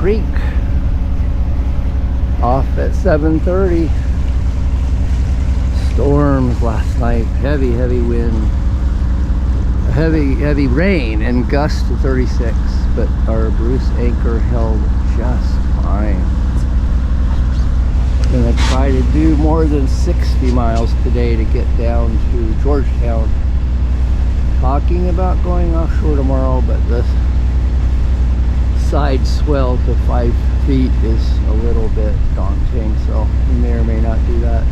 Creek. Off at 7:30. Storms last night, heavy wind, heavy rain, and gusts to 36, but our Bruce anchor held just fine. Gonna try to do more than 60 miles today to get down to Georgetown. Talking about going offshore tomorrow, but the side swell to 5 feet is a little bit daunting, so we may or may not do that.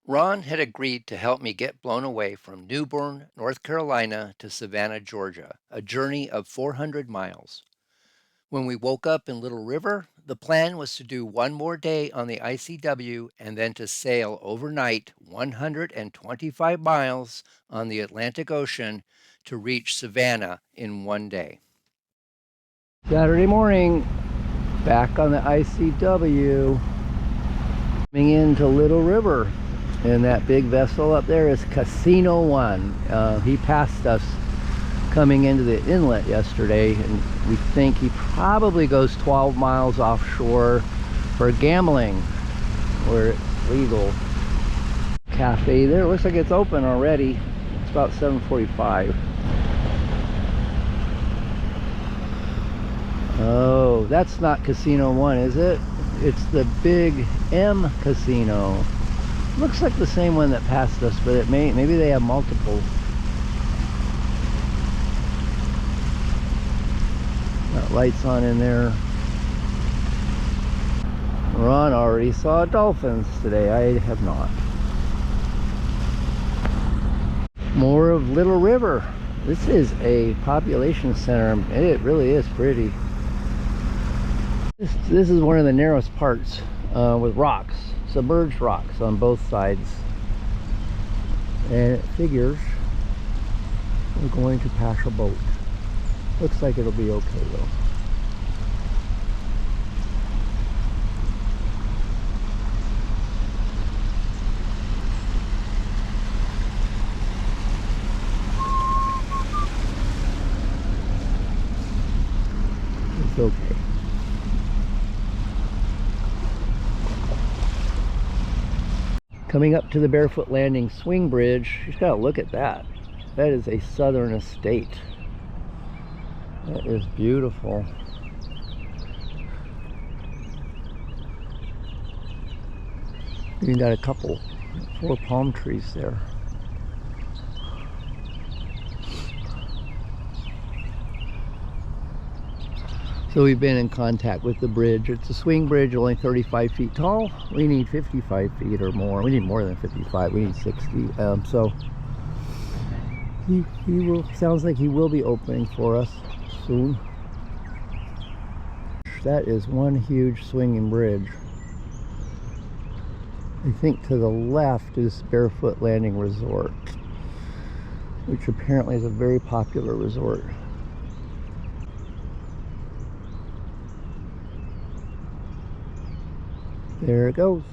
Ron had agreed to help me get blown away from New Bern, North Carolina to Savannah, Georgia, a journey of 400 miles. When we woke up in Little River, the plan was to do one more day on the ICW and then to sail overnight 125 miles on the Atlantic Ocean to reach Savannah in one day. Saturday morning, back on the ICW, coming into Little River. And that big vessel up there is Casino One. He passed us coming into the inlet yesterday, and we think he probably goes 12 miles offshore for gambling, where it's legal. Cafe there, looks like it's open already. It's about 7:45. Oh, that's not Casino One, is it? It's the Big M Casino. Looks like the same one that passed us, but maybe they have multiple. Got lights on in there. Ron already saw dolphins today. I have not. More of Little River. This is a population center. It really is pretty. This is one of the narrowest parts with rocks. Submerged rocks on both sides, and it figures we're going to pass a boat. Looks like it'll be okay though. It's okay. Coming up to the Barefoot Landing swing bridge, you just gotta look at that. That is a southern estate. That is beautiful. You got a couple, 4 palm trees there. So we've been in contact with the bridge. It's a swing bridge, only 35 feet tall. We need 55 feet or more. We need more than 55. We need 60. So he will. Sounds like he will be opening for us soon. That is one huge swinging bridge. I think to the left is Barefoot Landing Resort, which apparently is a very popular resort. There it goes.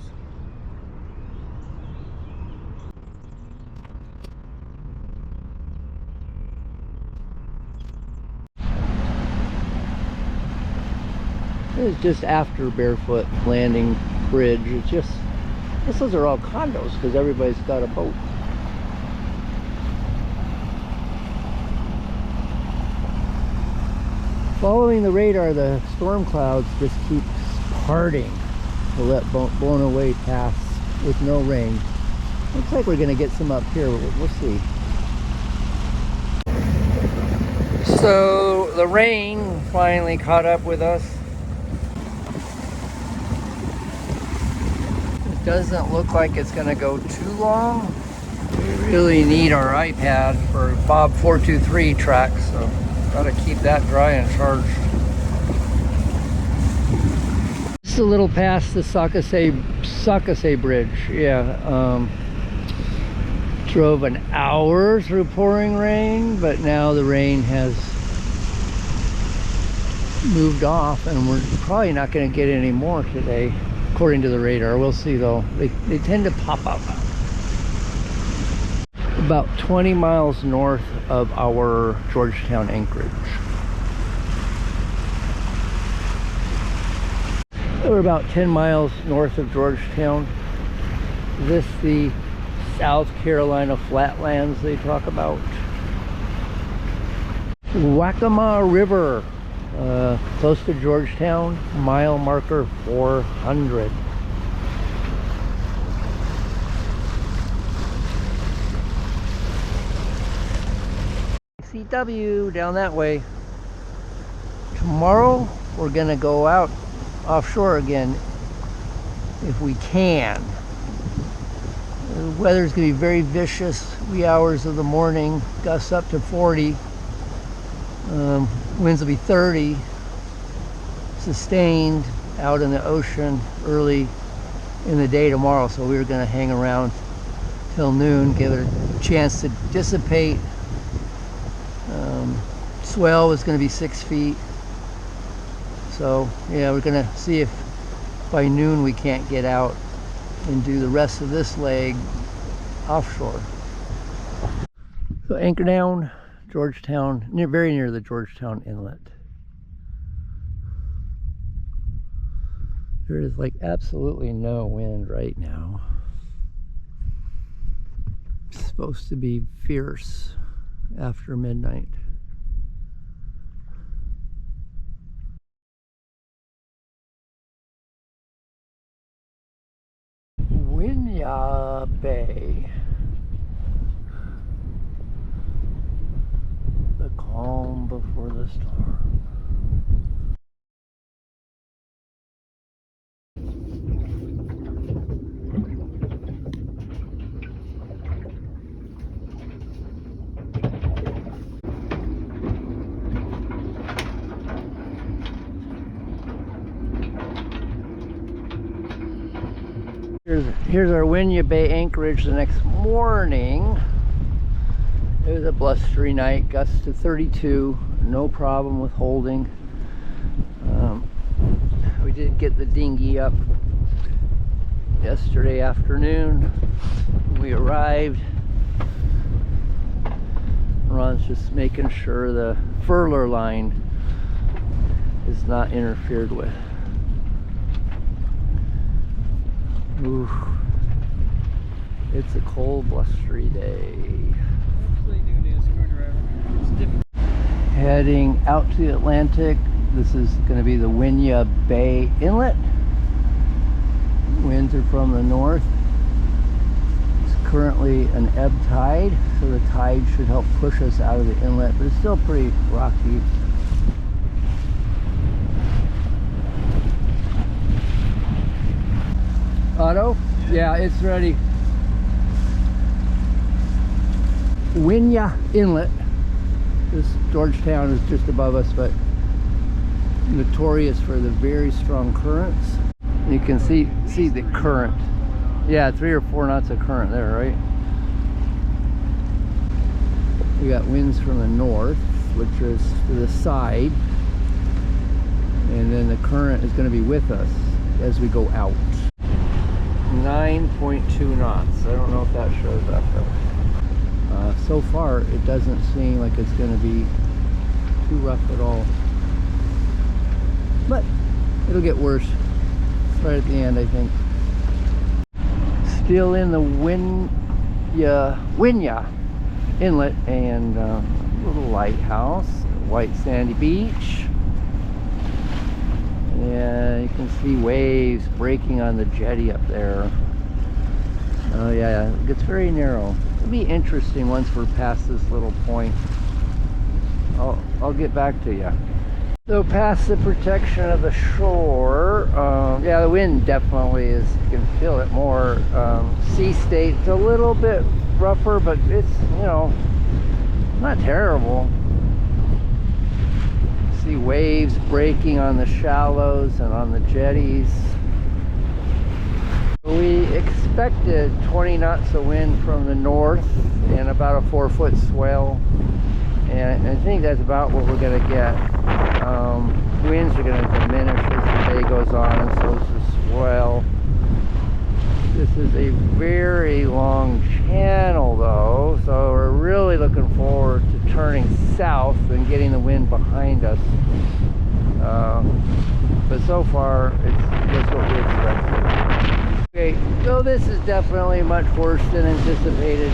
It's just after Barefoot Landing Bridge. It's just, I guess those are all condos because everybody's got a boat. Following the radar, the storm clouds just keep parting. We'll let blown away pass with no rain. Looks like we're gonna get some up here. We'll see. So the rain finally caught up with us. It doesn't look like it's gonna go too long. We really need our iPad for Bob 423 tracks, so gotta keep that dry and charged. A little past the Sakase Bridge. Yeah, drove an hour through pouring rain, but now the rain has moved off and we're probably not going to get any more today according to the radar. We'll see though. They tend to pop up. About 20 miles north of our Georgetown anchorage. We're about 10 miles north of Georgetown. Is this the South Carolina flatlands they talk about? Waccamaw River, close to Georgetown, mile marker 400. ICW down that way. Tomorrow we're gonna go out offshore again if we can. The weather's gonna be very vicious, wee hours of the morning, gusts up to 40. Winds will be 30, sustained out in the ocean early in the day tomorrow. So we were going to hang around till noon, give it a chance to dissipate. Swell was going to be 6 feet. So yeah, we're going to see if by noon we can't get out and do the rest of this leg offshore. So anchor down. Georgetown, very near the Georgetown Inlet. There is like absolutely no wind right now. It's supposed to be fierce after midnight. Winyah Bay. The calm before the storm. Here's our Winyah Bay anchorage the next morning. It was a blustery night, gusts to 32, no problem with holding. We did get the dinghy up yesterday afternoon. We arrived. Ron's just making sure the furler line is not interfered with. Ooh, it's a cold, blustery day. Heading out to the Atlantic. This is going to be the Winyah Bay Inlet. Winds are from the north. It's currently an ebb tide, so the tide should help push us out of the inlet, but it's still pretty rocky. Otto? Yeah, it's ready. Winyah Inlet. This Georgetown is just above us, but notorious for the very strong currents. You can see the current. Yeah, 3 or 4 knots of current there, right? We got winds from the north, which is to the side, and then the current is going to be with us as we go out. 9.2 knots. I don't know if that shows up though. So far it doesn't seem like it's going to be too rough at all, but it'll get worse right at the end, I think. Still in the Winyah Inlet and little lighthouse, white sandy beach. Yeah, you can see waves breaking on the jetty up there. Oh yeah, it gets very narrow. It'll be interesting once we're past this little point. I'll get back to you. So past the protection of the shore, yeah, the wind definitely is, you can feel it more. Sea state, it's a little bit rougher, but it's, you know, not terrible. See waves breaking on the shallows and on the jetties. We expected 20 knots of wind from the north and about a 4-foot swell, and I think that's about what we're going to get. Winds are going to diminish as the day goes on, and so is the swell. This is a very long channel though, so we're really looking forward to turning south and getting the wind behind us. But so far it's just what we expected. Okay, so this is definitely much worse than anticipated.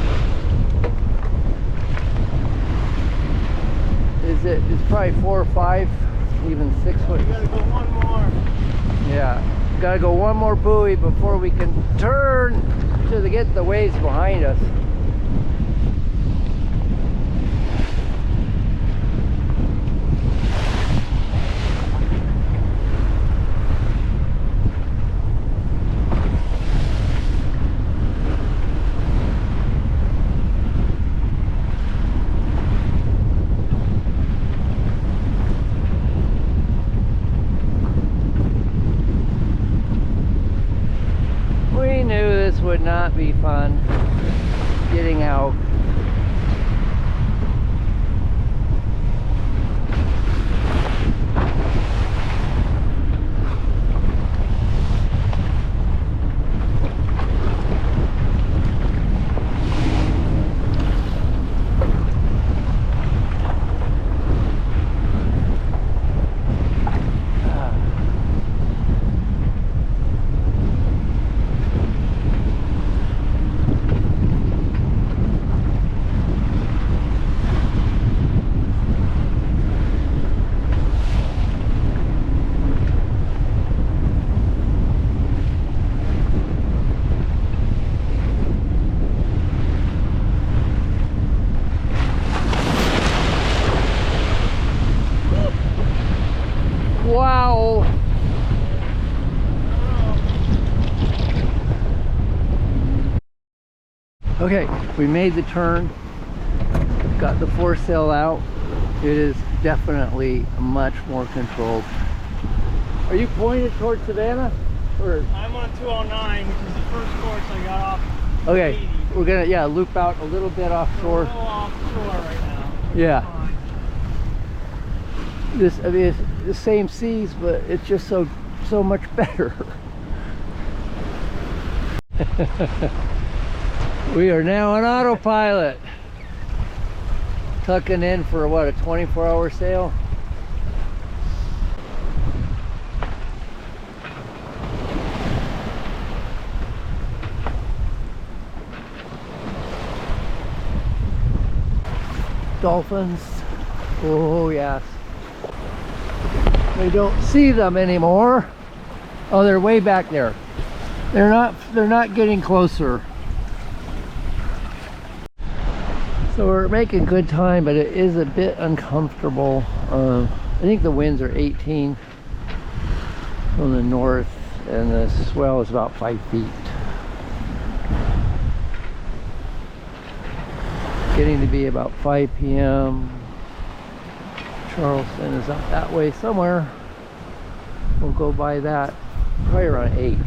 It's probably 4 or 5, even 6 foot. You gotta go one more. Yeah, gotta go one more buoy before we can turn to get the waves behind us. We knew this would not be fun getting out. Wow. Okay, we made the turn. Got the foresail out. It is definitely much more controlled. Are you pointed towards Savannah? Or? I'm on 209, which is the first course I got off. Okay, 80. we're gonna loop out a little bit offshore. We're a little offshore right now. Yeah. I mean, it's the same seas, but it's just so much better. We are now on autopilot, tucking in for what, a 24-hour sail. Dolphins. Oh yes. We don't see them anymore. Oh, they're way back there. They're not getting closer. So we're making good time, but it is a bit uncomfortable. I think the winds are 18 from the north, and the swell is about 5 feet. Getting to be about 5 p.m. Charleston is up that way somewhere. We'll go by that probably around 8.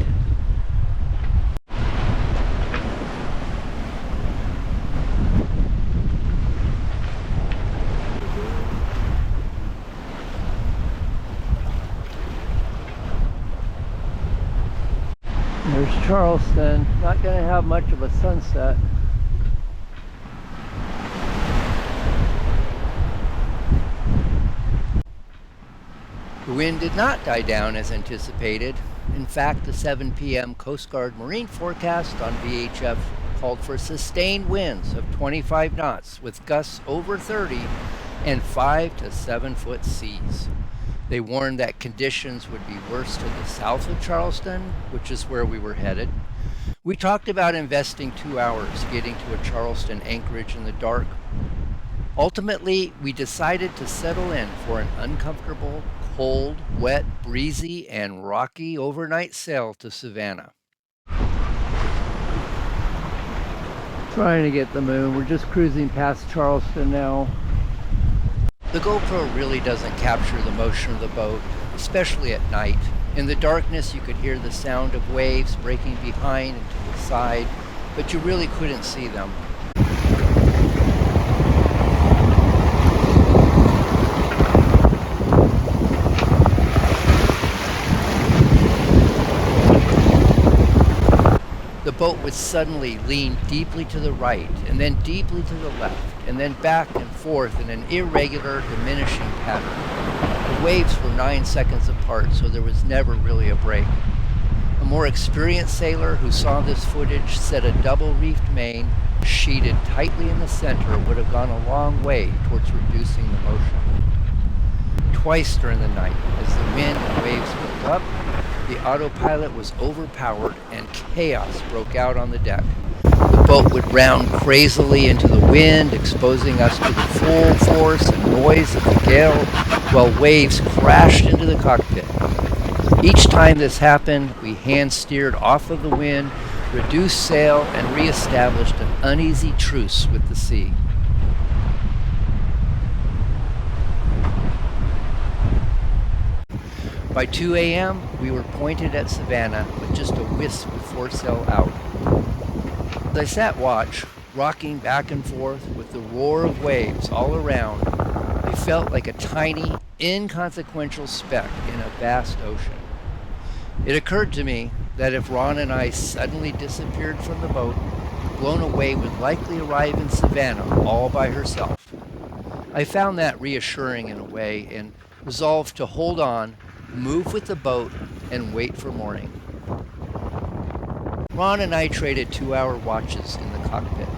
There's Charleston. Not going to have much of a sunset. The wind did not die down as anticipated. In fact, the 7 p.m. Coast Guard Marine forecast on VHF called for sustained winds of 25 knots with gusts over 30 and 5 to 7 foot seas. They warned that conditions would be worse to the south of Charleston, which is where we were headed. We talked about investing 2 hours getting to a Charleston anchorage in the dark. Ultimately, we decided to settle in for an uncomfortable, cold, wet, breezy, and rocky overnight sail to Savannah. Trying to get the moon. We're just cruising past Charleston now. The GoPro really doesn't capture the motion of the boat, especially at night. In the darkness, you could hear the sound of waves breaking behind and to the side, but you really couldn't see them. The boat would suddenly lean deeply to the right, and then deeply to the left, and then back and forth in an irregular, diminishing pattern. The waves were 9 seconds apart, so there was never really a break. A more experienced sailor who saw this footage said a double-reefed main, sheeted tightly in the center, would have gone a long way towards reducing the motion. Twice during the night, as the wind and waves built up, the autopilot was overpowered and chaos broke out on the deck. The boat would round crazily into the wind, exposing us to the full force and noise of the gale, while waves crashed into the cockpit. Each time this happened, we hand steered off of the wind, reduced sail, and reestablished an uneasy truce with the sea. By 2 a.m., we were pointed at Savannah with just a wisp of foresail out. As I sat watch, rocking back and forth with the roar of waves all around, I felt like a tiny, inconsequential speck in a vast ocean. It occurred to me that if Ron and I suddenly disappeared from the boat, Blown Away would likely arrive in Savannah all by herself. I found that reassuring in a way and resolved to hold on, move with the boat, and wait for morning. Ron and I traded 2-hour watches in the cockpit,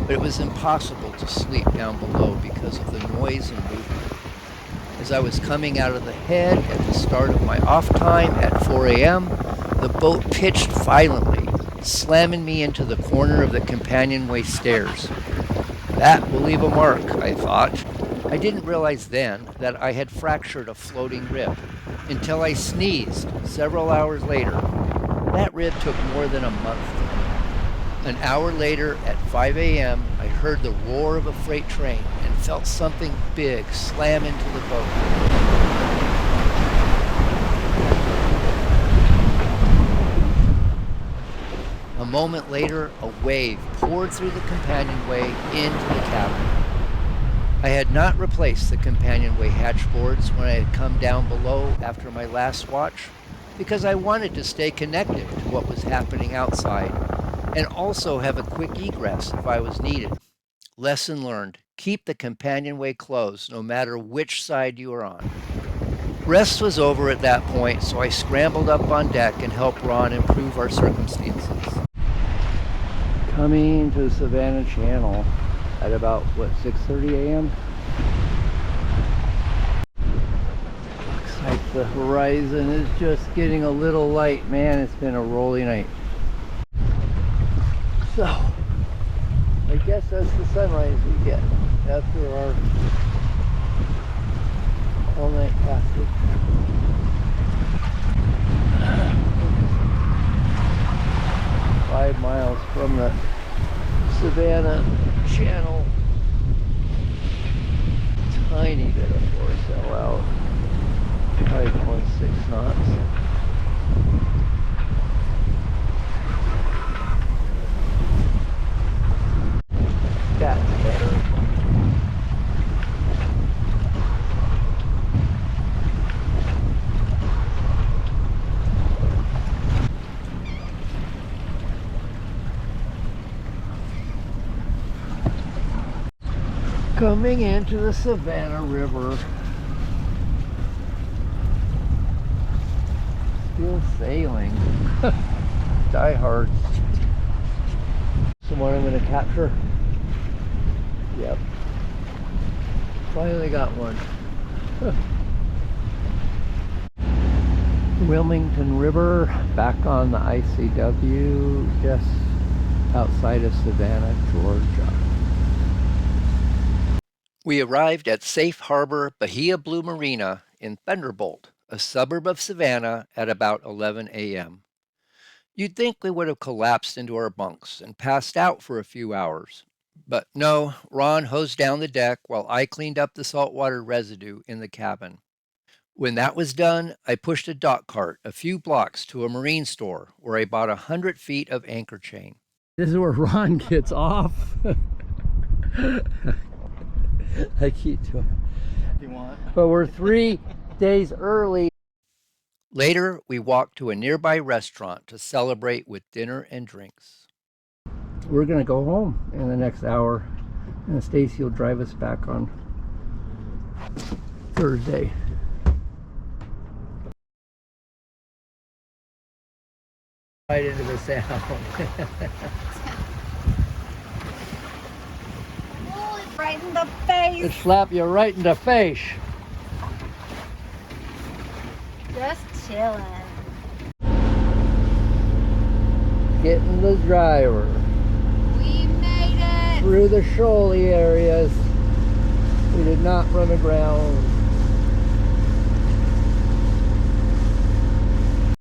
but it was impossible to sleep down below because of the noise and movement. As I was coming out of the head at the start of my off time at 4 a.m., the boat pitched violently, slamming me into the corner of the companionway stairs. That will leave a mark, I thought. I didn't realize then that I had fractured a floating rib until I sneezed several hours later. That rib took more than a month to heal. An hour later at 5 a.m., I heard the roar of a freight train and felt something big slam into the boat. A moment later, a wave poured through the companionway into the cabin. I had not replaced the companionway hatchboards when I had come down below after my last watch, because I wanted to stay connected to what was happening outside and also have a quick egress if I was needed. Lesson learned: keep the companionway closed no matter which side you are on. Rest was over at that point, so I scrambled up on deck and helped Ron improve our circumstances. Coming to Savannah Channel at about, 6:30 a.m.? Looks like the horizon is just getting a little light. Man, it's been a rolly night. So, I guess that's the sunrise we get after our all-night passage. 5 miles from the Savannah Channel. Tiny bit of foresail out. 5.6 knots. That's better. Coming into the Savannah River. Still sailing. Die hard. Someone I'm going to capture. Yep. Finally got one. Wilmington River, back on the ICW, just outside of Savannah, Georgia. We arrived at Safe Harbor Bahia Blue Marina in Thunderbolt, a suburb of Savannah, at about 11 a.m. You'd think we would have collapsed into our bunks and passed out for a few hours. But no, Ron hosed down the deck while I cleaned up the saltwater residue in the cabin. When that was done, I pushed a dock cart a few blocks to a marine store where I bought 100 feet of anchor chain. This is where Ron gets off. I keep doing it. You want? But we're 3 days early. Later, we walked to a nearby restaurant to celebrate with dinner and drinks. We're going to go home in the next hour, and Stacy will drive us back on Thursday. Right into the sound. Oh, it's right in the face. It slapped you right in the face. Just chilling. Getting the driver We made it. through the shoaly areas. We did not run aground.